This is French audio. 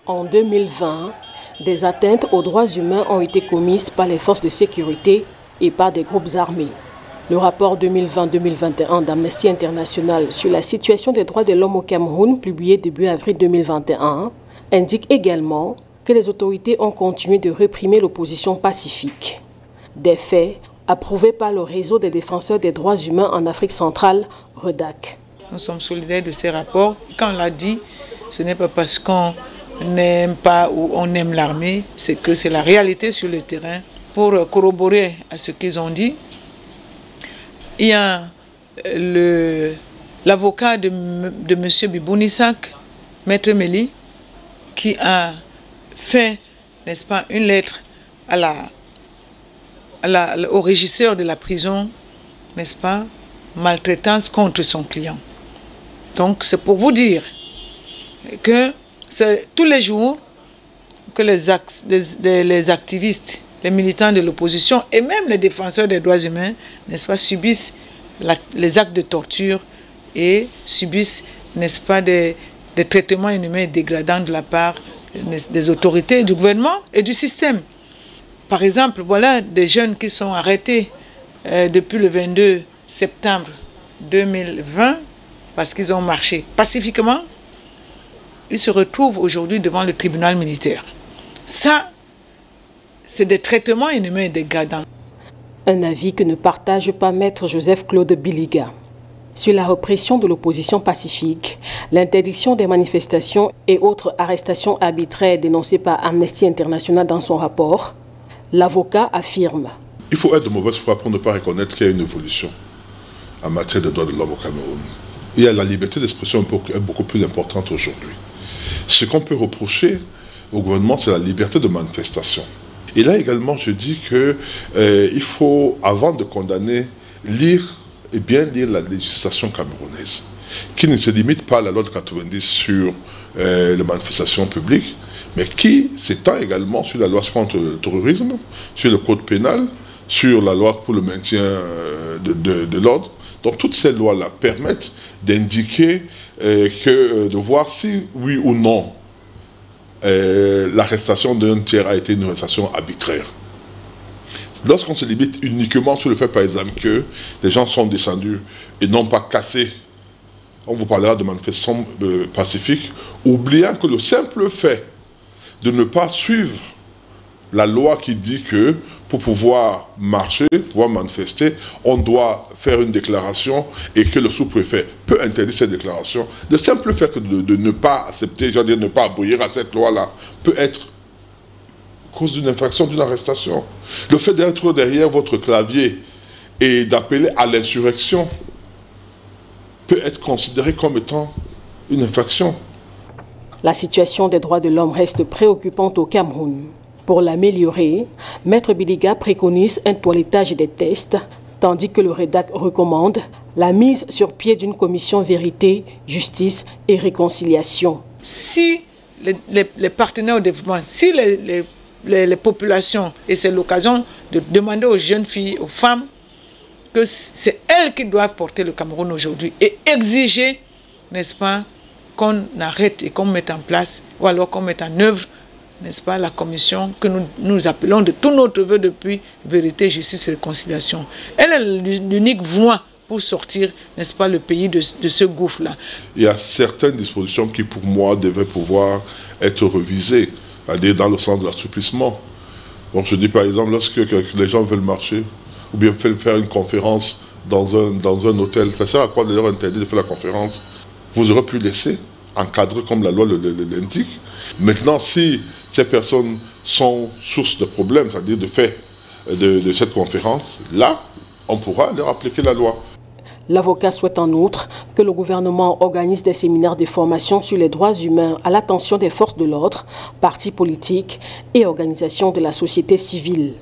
En 2020, des atteintes aux droits humains ont été commises par les forces de sécurité et par des groupes armés. Le rapport 2020-2021 d'Amnesty International sur la situation des droits de l'homme au Cameroun, publié début avril 2021, indique également que les autorités ont continué de réprimer l'opposition pacifique. Des faits approuvés par le réseau des défenseurs des droits humains en Afrique centrale, REDAC. Nous sommes solidaires de ces rapports. Quand on l'a dit, ce n'est pas parce qu'on n'aime pas ou on aime l'armée, c'est que c'est la réalité sur le terrain. Pour corroborer à ce qu'ils ont dit, il y a l'avocat de M. Bibounissak, Maître Méli, qui a fait, n'est-ce pas, une lettre au régisseur de la prison, n'est-ce pas, maltraitance contre son client. Donc c'est pour vous dire que c'est tous les jours que les activistes, les militants de l'opposition et même les défenseurs des droits humains, n'est-ce pas, subissent les actes de torture et subissent, n'est-ce pas, des traitements inhumains et dégradants de la part des autorités, du gouvernement et du système. Par exemple, voilà des jeunes qui sont arrêtés depuis le 22 septembre 2020 parce qu'ils ont marché pacifiquement. Ils se retrouvent aujourd'hui devant le tribunal militaire. Ça, c'est des traitements inhumains et dégradants. Un avis que ne partage pas Maître Joseph-Claude Biliga. Sur la répression de l'opposition pacifique, l'interdiction des manifestations et autres arrestations arbitraires dénoncées par Amnesty International dans son rapport, l'avocat affirme. Il faut être de mauvaise foi pour ne pas reconnaître qu'il y a une évolution en matière de droits de l'homme au Cameroun. Il y a la liberté d'expression beaucoup plus importante aujourd'hui. Ce qu'on peut reprocher au gouvernement, c'est la liberté de manifestation. Et là également, je dis qu'il faut, avant de condamner, lire et bien lire la législation camerounaise, qui ne se limite pas à la loi de 90 sur les manifestations publiques, mais qui s'étend également sur la loi contre le terrorisme, sur le code pénal, sur la loi pour le maintien de l'ordre. Donc toutes ces lois-là permettent d'indiquer, de voir si, oui ou non, l'arrestation d'un tiers a été une arrestation arbitraire. Lorsqu'on se limite uniquement sur le fait, par exemple, que les gens sont descendus et n'ont pas cassé, on vous parlera de manifestations pacifiques, oubliant que le simple fait de ne pas suivre la loi qui dit que pour pouvoir marcher, pouvoir manifester, on doit faire une déclaration et que le sous-préfet peut interdire cette déclaration. Le simple fait que de ne pas accepter, je veux dire, ne pas obéir à cette loi-là, peut être cause d'une infraction, d'une arrestation. Le fait d'être derrière votre clavier et d'appeler à l'insurrection peut être considéré comme étant une infraction. La situation des droits de l'homme reste préoccupante au Cameroun. Pour l'améliorer, Maître Biliga préconise un toilettage des tests, tandis que le REDAC recommande la mise sur pied d'une commission vérité, justice et réconciliation. Si les partenaires au développement, si les populations, et c'est l'occasion de demander aux jeunes filles, aux femmes, que c'est elles qui doivent porter le Cameroun aujourd'hui et exiger, n'est-ce pas, qu'on arrête et qu'on mette en place, ou alors qu'on mette en œuvre, n'est-ce pas, la commission que nous appelons de tous notre vœu depuis Vérité, Justice et Réconciliation. Elle est l'unique voie pour sortir, n'est-ce pas, le pays de ce gouffre-là. Il y a certaines dispositions qui, pour moi, devaient pouvoir être revisées, aller dans le sens de l'assouplissement. Donc je dis par exemple, lorsque les gens veulent marcher, ou bien faire une conférence dans un hôtel, ça sert à quoi d'ailleurs interdit de faire la conférence? Vous aurez pu laisser encadrer comme la loi l'indique. Maintenant, si ces personnes sont source de problèmes, c'est-à-dire de fait de cette conférence, là, on pourra leur appliquer la loi. L'avocat souhaite en outre que le gouvernement organise des séminaires de formation sur les droits humains à l'attention des forces de l'ordre, partis politiques et organisations de la société civile.